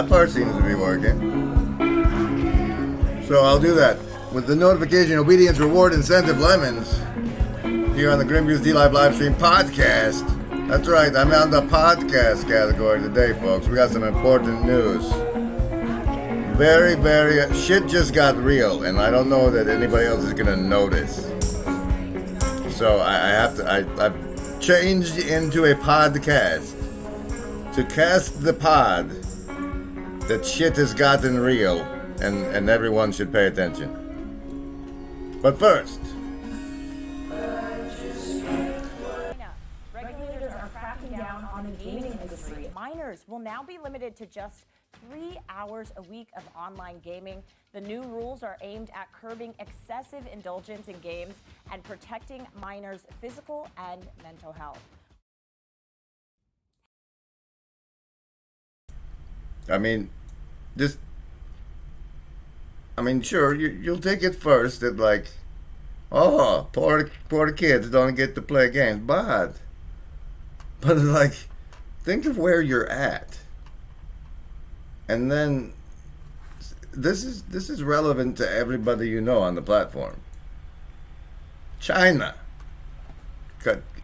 that part seems to be working. So I'll do that. With the notification, obedience, reward, incentive, lemons. Here on the Grim Goose D-Live Livestream podcast. That's right, I'm on the podcast category today, folks. We got some important news. Very, very... Shit just got real, and I don't know that anybody else is going to notice. So I have to... I've changed into a podcast to cast the pod that shit has gotten real, and everyone should pay attention. But first... Regulators are cracking down on the gaming industry. Minors will now be limited to just 3 hours a week of online gaming. The new rules are aimed at curbing excessive indulgence in games and protecting minors' physical and mental health. Sure, you'll take it first that, like, oh, poor kids don't get to play games, but like, think of where you're at. And then, this is relevant to everybody you know on the platform. China.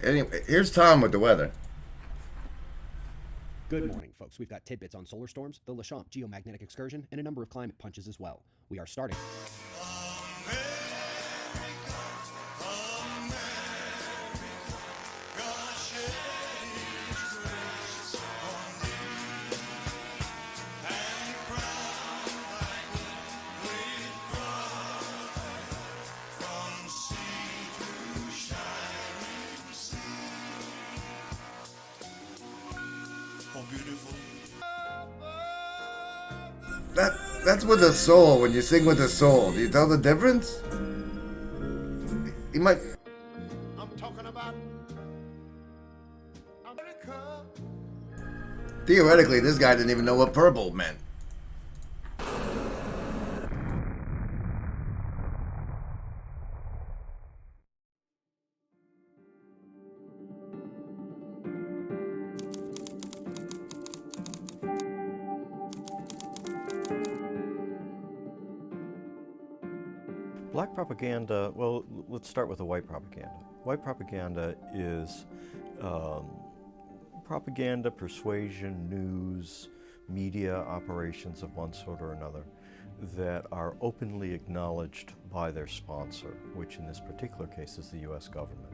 Anyway, here's Tom with the weather. Good morning, folks. We've got tidbits on solar storms, the Lachamp geomagnetic excursion, and a number of climate punches as well. We are starting. That's with a soul. When you sing with a soul, do you tell the difference? You might. I'm talking about America. Theoretically, this guy didn't even know what purple meant. Black propaganda, well, let's start with the white propaganda. White propaganda is propaganda, persuasion, news, media operations of one sort or another that are openly acknowledged by their sponsor, which in this particular case is the US government.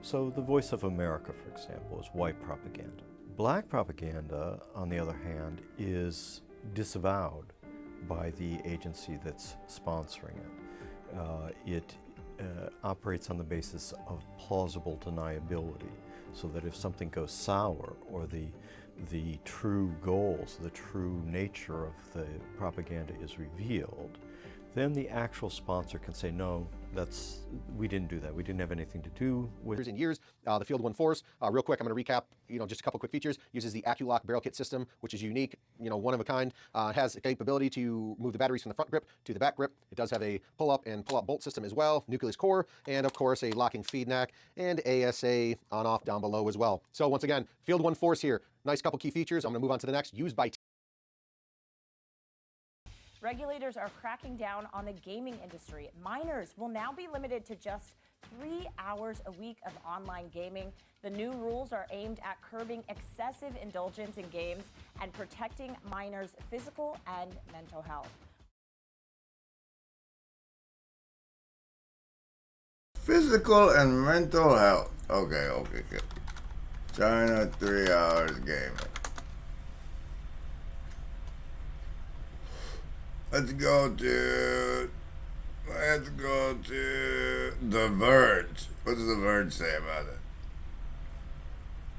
So the Voice of America, for example, is white propaganda. Black propaganda, on the other hand, is disavowed by the agency that's sponsoring it. It operates on the basis of plausible deniability, so that if something goes sour or the true goals, the true nature of the propaganda is revealed, then the actual sponsor can say, no, we didn't do that. We didn't have anything to do with In years, the Field 1 Force, real quick, I'm going to recap, just a couple quick features. Uses the AccuLock barrel kit system, which is unique, one of a kind. It has the capability to move the batteries from the front grip to the back grip. It does have a pull-up and pull-out bolt system as well, nucleus core, and of course a locking feed neck, and ASA on-off down below as well. So once again, Field 1 Force here. Nice couple key features. I'm going to move on to the next. Used by Regulators are cracking down on the gaming industry. Minors will now be limited to just 3 hours a week of online gaming. The new rules are aimed at curbing excessive indulgence in games and protecting minors' physical and mental health. Physical and mental health. Okay, good. China, 3 hours gaming. Let's go to The Verge. What does The Verge say about it?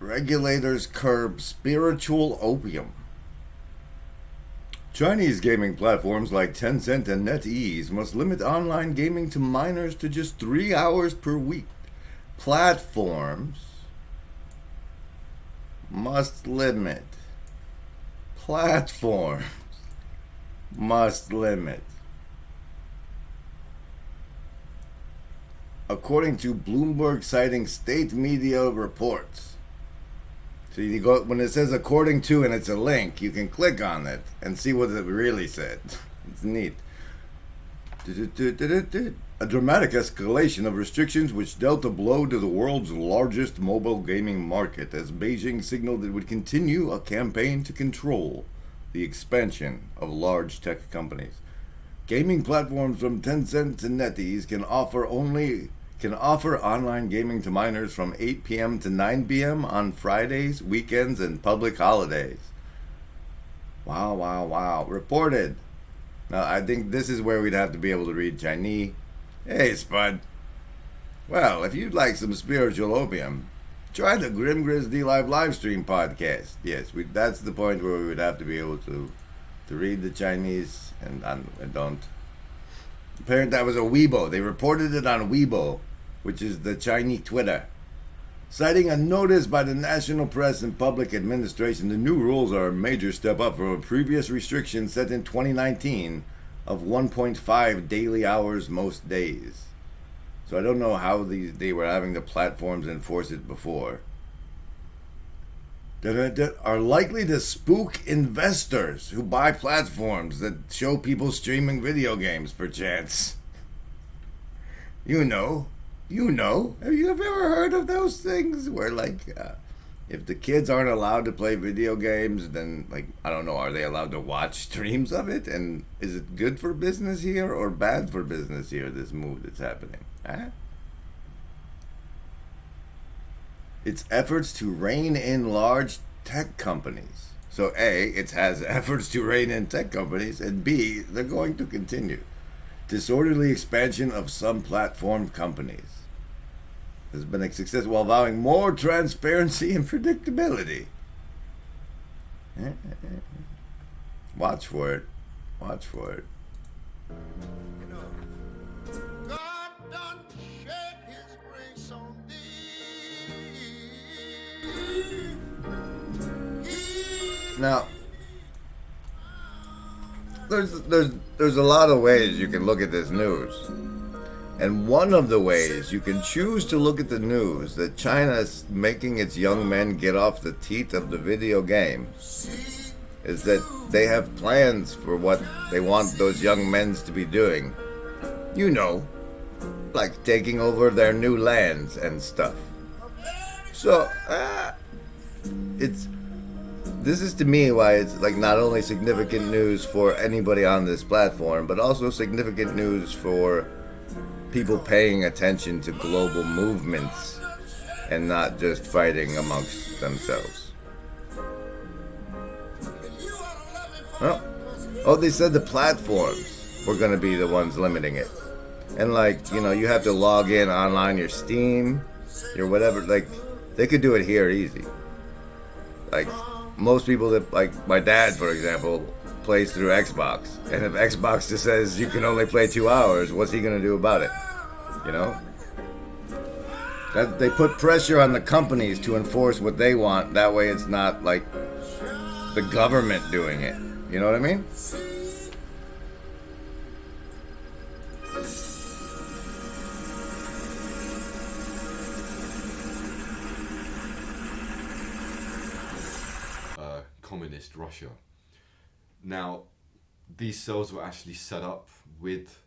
Regulators curb spiritual opium. Chinese gaming platforms like Tencent and NetEase must limit online gaming to minors to just 3 hours per week. Platforms must limit. According to Bloomberg citing state media reports. So you go when it says according to and it's a link, you can click on it and see what it really said. It's neat. A dramatic escalation of restrictions which dealt a blow to the world's largest mobile gaming market as Beijing signaled it would continue a campaign to control the expansion of large tech companies. Gaming platforms from Tencent to NetEase can offer online gaming to minors from 8 p.m. to 9 p.m. on Fridays, weekends, and public holidays. Wow. Reported. Now, I think this is where we'd have to be able to read Chinese. Hey, Spud. Well, if you'd like some spiritual opium, try the Grim Grizzly live stream podcast. Yes, that's the point where we would have to be able to read the Chinese and don't. Apparently that was a Weibo. They reported it on Weibo, which is the Chinese Twitter. Citing a notice by the National Press and Public Administration, the new rules are a major step up from a previous restriction set in 2019 of 1.5 daily hours most days. So I don't know how they were having the platforms enforce it before. That are likely to spook investors who buy platforms that show people streaming video games, perchance. You know. Have you ever heard of those things where, if the kids aren't allowed to play video games, then, I don't know, are they allowed to watch streams of it? And is it good for business here or bad for business here, this move that's happening? Huh? It's efforts to rein in large tech companies. So A, it has efforts to rein in tech companies, and B, they're going to continue. Disorderly expansion of some platform companies has been a success while allowing more transparency and predictability. Watch for it. God done shed his grace on thee. Now, there's a lot of ways you can look at this news. And one of the ways you can choose to look at the news that China is making its young men get off the teat of the video game is that they have plans for what they want those young men to be doing. You know, like taking over their new lands and stuff. So, this is to me why it's not only significant news for anybody on this platform, but also significant news for people paying attention to global movements and not just fighting amongst themselves. Oh, they said the platforms were going to be the ones limiting it. And you have to log in online, your Steam, your whatever, they could do it here easy. Most people that, my dad, for example, plays through Xbox. And if Xbox just says you can only play 2 hours, what's he going to do about it? That they put pressure on the companies to enforce what they want. That way it's not the government doing it. You know what I mean? Communist Russia. Now, these cells were actually set up with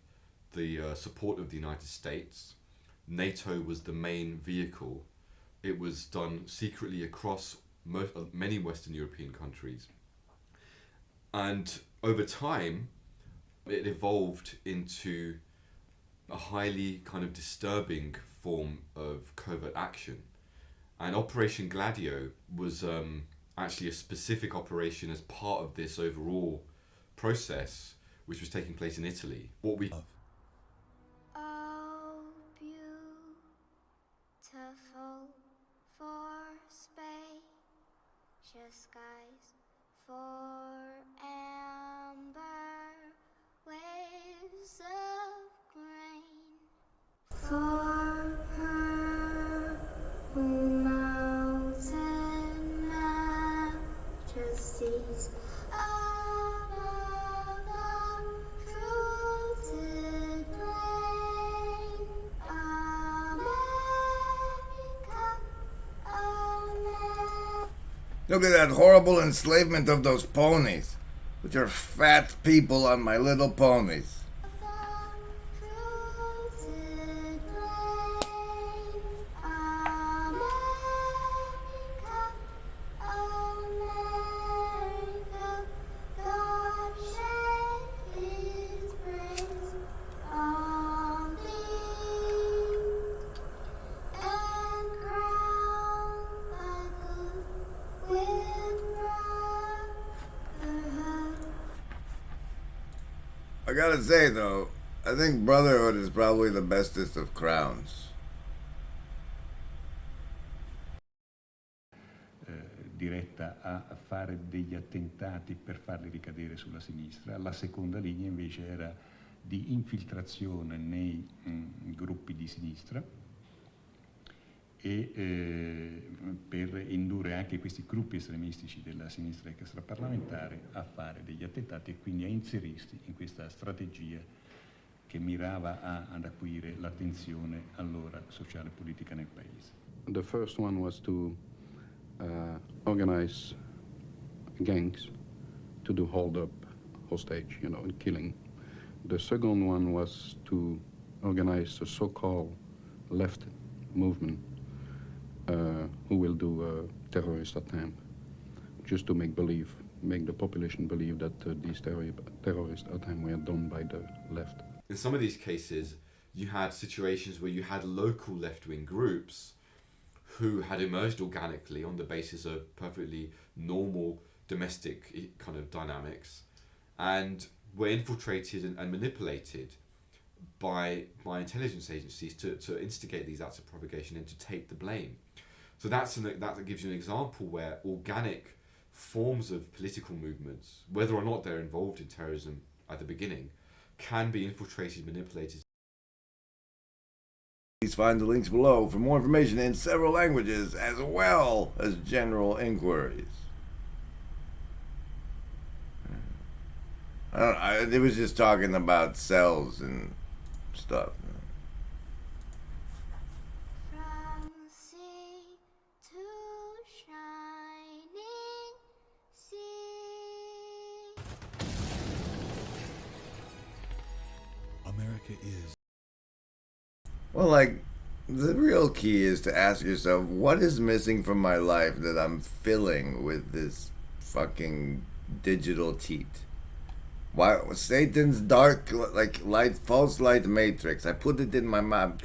the support of the United States. NATO was the main vehicle. It was done secretly across many Western European countries. And over time, it evolved into a highly kind of disturbing form of covert action. And Operation Gladio was actually a specific operation as part of this overall process, which was taking place in Italy. Oh, beautiful for spacious skies, for amber waves of grain, for purple mountain majesties above the fruited plain. America, America. Look at that horrible enslavement of those ponies. With your fat people on my little ponies. I gotta say though, I think brotherhood is probably the bestest of crowns. Diretta a fare degli attentati per farli ricadere sulla sinistra. La seconda linea invece era di infiltrazione nei gruppi di sinistra e per indurre anche questi gruppi estremistici della sinistra extraparlamentare a fare degli attentati e quindi a inserirsi in questa strategia che mirava ad acuire l'attenzione allora sociale e politica nel paese. The first one was to organize gangs to do hold up, hostage, and killing. The second one was to organize a so-called left movement who will do a terrorist attempt, just to make the population believe that these terrorist attempts were done by the left. In some of these cases, you had situations where you had local left-wing groups who had emerged organically on the basis of perfectly normal domestic kind of dynamics and were infiltrated and manipulated by intelligence agencies to instigate these acts of propagation and to take the blame. So that gives you an example where organic forms of political movements, whether or not they're involved in terrorism at the beginning, can be infiltrated, manipulated. Please find the links below for more information in several languages as well as general inquiries. It was just talking about cells and stuff. From sea to shining sea. America is. Well, like, the real key is to ask yourself, what is missing from my life that I'm filling with this fucking digital cheat? Why Satan's dark, like, light, false light matrix? I put it in my mouth.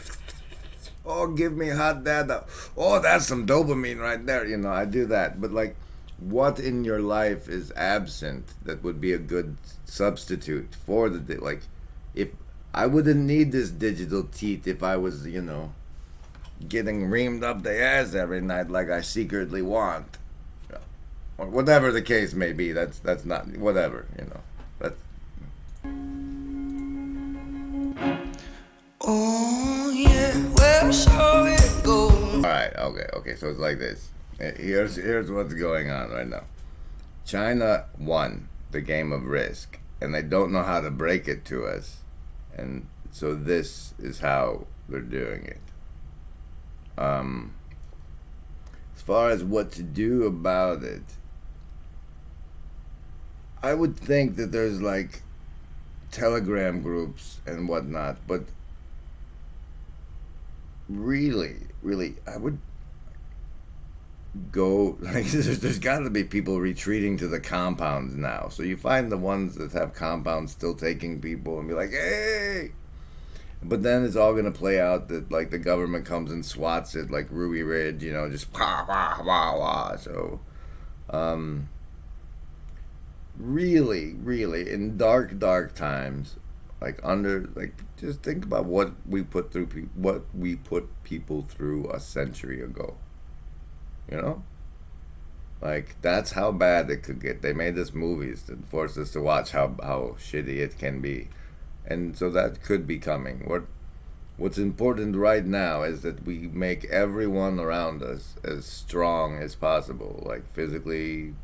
Oh, give me hot data. Oh, that's some dopamine right there. I do that. But, like, what in your life is absent that would be a good substitute for the, like, if I wouldn't need this digital teat if I was, getting reamed up the ass every night like I secretly want. Or whatever the case may be. That's not, whatever, That's... Oh yeah, well so it goes. Alright, okay, so it's like this. Here's what's going on right now. China won the game of Risk, and they don't know how to break it to us. And so this is how they're doing it. As far as what to do about it, I would think that there's like Telegram groups and whatnot, but really, I would go, like, there's got to be people retreating to the compounds now. So you find the ones that have compounds still taking people and be like, hey! But then it's all going to play out that, like, the government comes and swats it, like Ruby Ridge, just wah, wah, wah, wah. So, really, in dark times, just think about what we put people through a century ago. Like, that's how bad it could get. They made us movies to force us to watch how shitty it can be. And so that could be coming. What's important right now is that we make everyone around us as strong as possible, like physically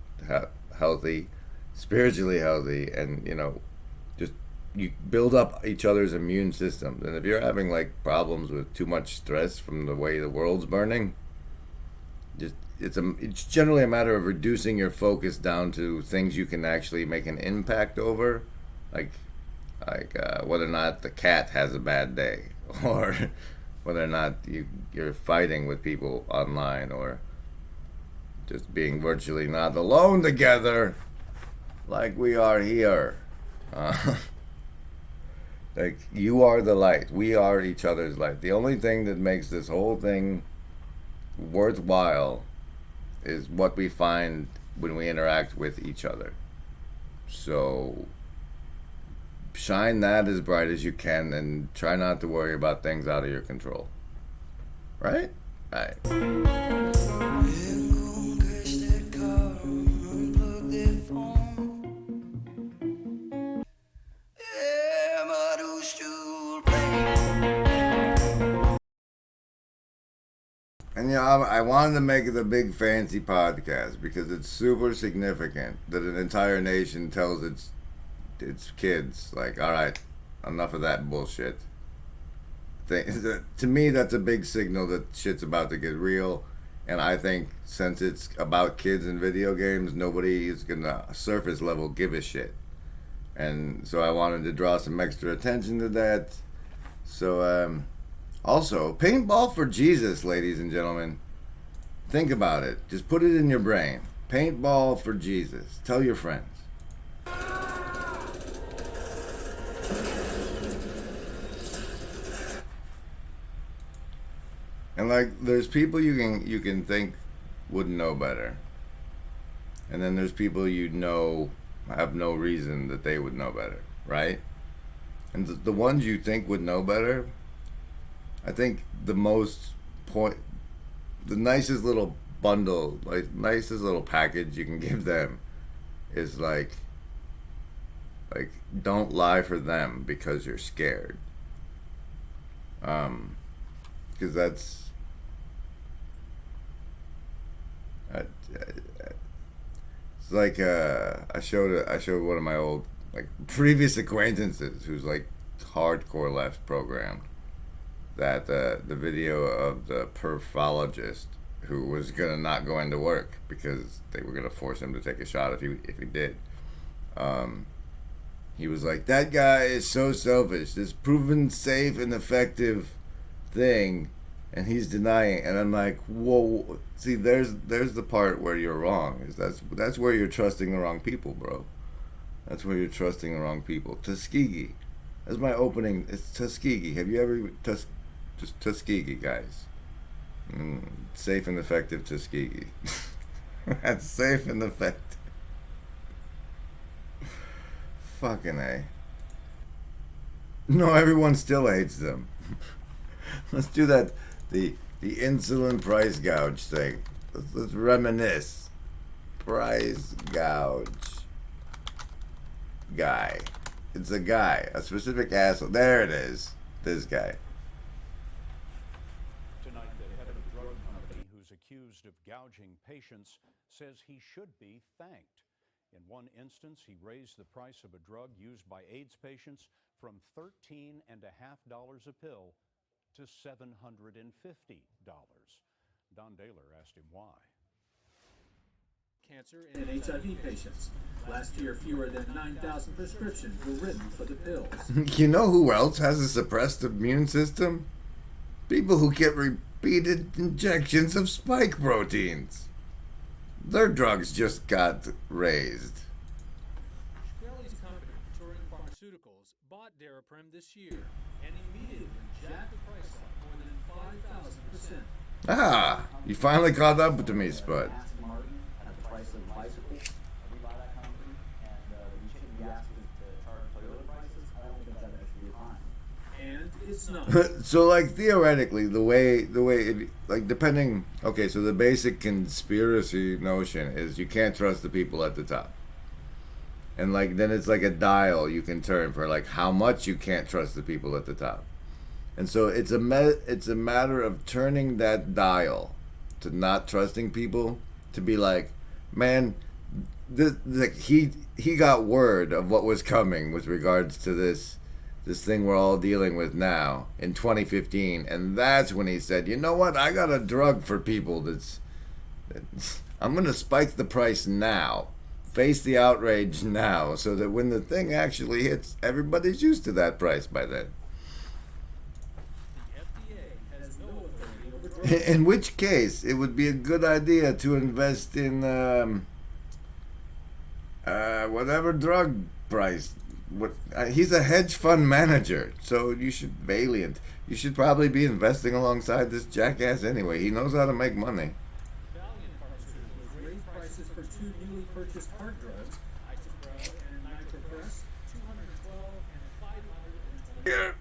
healthy, spiritually healthy, and, just you build up each other's immune systems. And if you're having, like, problems with too much stress from the way the world's burning, It's generally a matter of reducing your focus down to things you can actually make an impact over, like whether or not the cat has a bad day, or whether or not you're fighting with people online, or just being virtually not alone together like we are here. Like, you are the light. We are each other's light. The only thing that makes this whole thing worthwhile is what we find when we interact with each other. So shine that as bright as you can and try not to worry about things out of your control. Right? Right. And I wanted to make it a big fancy podcast because it's super significant that an entire nation tells its kids, like, all right, enough of that bullshit. To me, that's a big signal that shit's about to get real. And I think since it's about kids and video games, nobody is gonna surface level give a shit. And so I wanted to draw some extra attention to that. So also, paintball for Jesus, ladies and gentlemen. Think about it. Just put it in your brain. Paintball for Jesus. Tell your friends. And like, there's people you can think wouldn't know better, and then there's people have no reason that they would know better, right? And the ones you think would know better, I think the nicest little bundle, like nicest little package you can give them is like don't lie for them because you're scared. Because that's it's like I showed one of my old like previous acquaintances who's like hardcore left programmed that the video of the perfologist who was gonna not go into work because they were gonna force him to take a shot if he did. He was like, that guy is so selfish. This proven safe and effective thing, and he's denying. And I'm like, whoa. See, there's the part where you're wrong. That's where you're trusting the wrong people, bro. That's where you're trusting the wrong people. Tuskegee. That's my opening. It's Tuskegee. Have you ever just Tuskegee, guys? Safe and effective Tuskegee. That's safe and effective. Fucking A. No, everyone still hates them. Let's do that. The insulin price gouge thing. Let's reminisce. Price gouge. Guy. It's a guy. A specific asshole. There it is. This guy. Tonight, the head of a drug company who's accused of gouging patients says he should be thanked. In one instance, he raised the price of a drug used by AIDS patients from $13.50 a pill to $750. Don Daler asked him why. Cancer in HIV patients. Last year, fewer than 9,000 prescriptions were written for the pills. You know who else has a suppressed immune system? People who get repeated injections of spike proteins. Their drugs just got raised. Shkreli's company, Turing Pharmaceuticals, bought Daraprim this year and immediately jacked the price up more than 5,000%. Ah, you finally caught up to me, Spud. And it's not. So, like, theoretically, the way like, depending, okay, so the basic conspiracy notion is you can't trust the people at the top. And, like, then it's like a dial you can turn for, like, how much you can't trust the people at the top. And so it's a matter of turning that dial to not trusting people to be like, man, he got word of what was coming with regards to this thing we're all dealing with now in 2015, and that's when he said, you know what, I got a drug for people that's I'm going to spike the price now. Face the outrage now, so that when the thing actually hits, everybody's used to that price by then. In which case, it would be a good idea to invest in whatever drug price. He's a hedge fund manager, so you should Valiant. You should probably be investing alongside this jackass anyway. He knows how to make money. Valiant Pharmaceuticals raised prices for two newly purchased heart drugs, Isopro and Nitropress, $212 and $520. Here,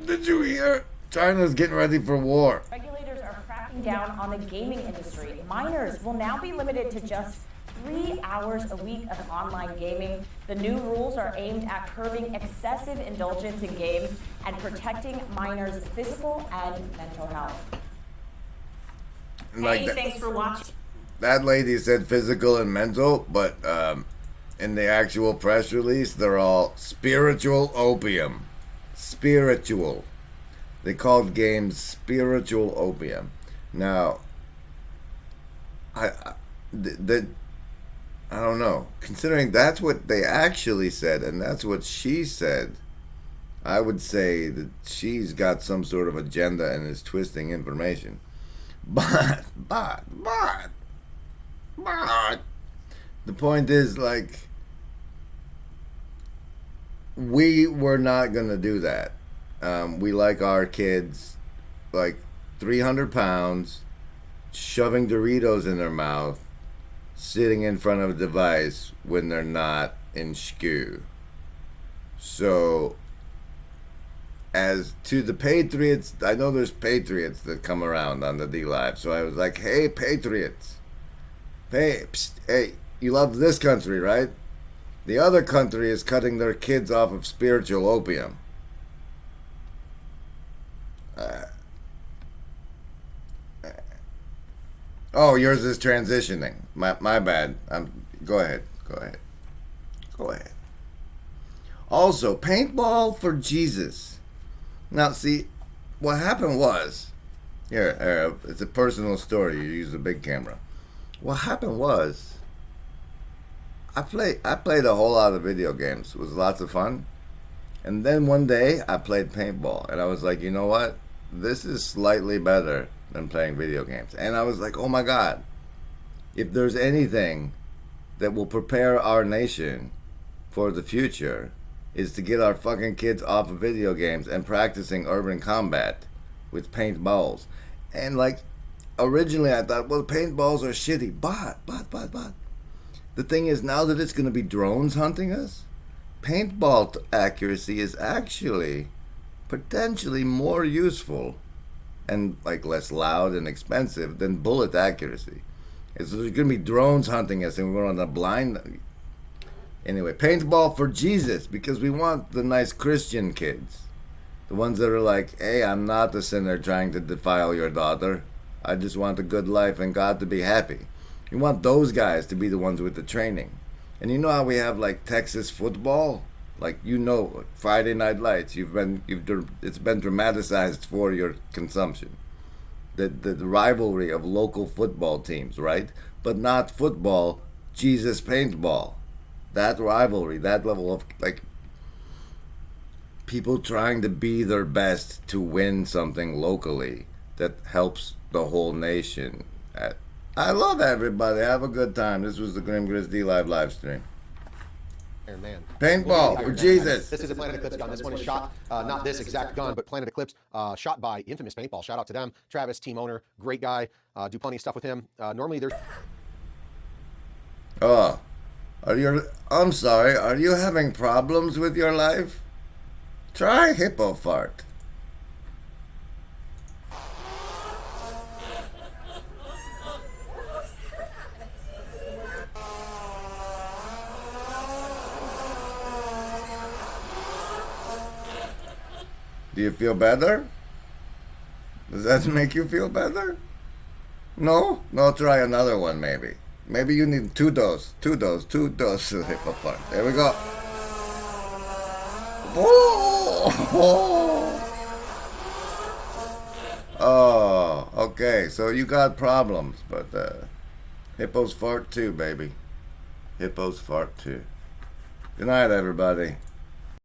did you hear? China's getting ready for war. Regulators are cracking down on the gaming industry. Minors will now be limited to just 3 hours a week of online gaming. The new rules are aimed at curbing excessive indulgence in games and protecting minors' physical and mental health. Like Hey, thanks for watching. That lady said physical and mental, but in the actual press release, they're all spiritual opium. Spiritual. They called games spiritual opium. Now, I don't know. Considering that's what they actually said, and that's what she said, I would say that she's got some sort of agenda and is twisting information. But, the point is, like, we were not going to do that. We like our kids, like, 300 pounds, shoving Doritos in their mouth, sitting in front of a device when they're not in school. So, as to the Patriots, I know there's Patriots that come around on the D-Live, so I was like, hey, Patriots, hey, you love this country, right? The other country is cutting their kids off of spiritual opium. Oh, yours is transitioning. My bad. Go ahead. Also, paintball for Jesus. Now, see, what happened was, here, it's a personal story. You use a big camera. What happened was, I played a whole lot of video games. It was lots of fun. And then one day, I played paintball. And I was like, you know what? This is slightly better than playing video games. And I was like, oh my God, if there's anything that will prepare our nation for the future, is to get our fucking kids off of video games and practicing urban combat with paintballs. And like, originally I thought, well, paintballs are shitty, but the thing is, now that it's going to be drones hunting us, paintball accuracy is actually potentially more useful and like less loud and expensive than bullet accuracy. And so there's going to be drones hunting us, and we're on the blind. Anyway, paintball for Jesus, because we want the nice Christian kids, the ones that are like, hey, I'm not the sinner trying to defile your daughter. I just want a good life and God to be happy. We want those guys to be the ones with the training. And you know how we have like Texas football? Like, you know, Friday Night Lights, it's been dramatized for your consumption. The rivalry of local football teams, right? But not football, Jesus paintball. That rivalry, that level of, like, people trying to be their best to win something locally that helps the whole nation. I love everybody. Have a good time. This was the Grim Grizz live stream. Iron Man. Paintball for Jesus. This is a Planet Eclipse gun. This one is shot, not this exact gun, but Planet Eclipse, shot by Infamous Paintball. Shout out to them. Travis, team owner, great guy. Do plenty of stuff with him. Normally there's... Oh, I'm sorry. Are you having problems with your life? Try hippo fart. Do you feel better? Does that make you feel better? No? No, try another one maybe. Maybe you need two doses of hippo fart. There we go. Oh, okay. So you got problems, but Hippos fart too, baby. Hippos fart too. Good night, everybody.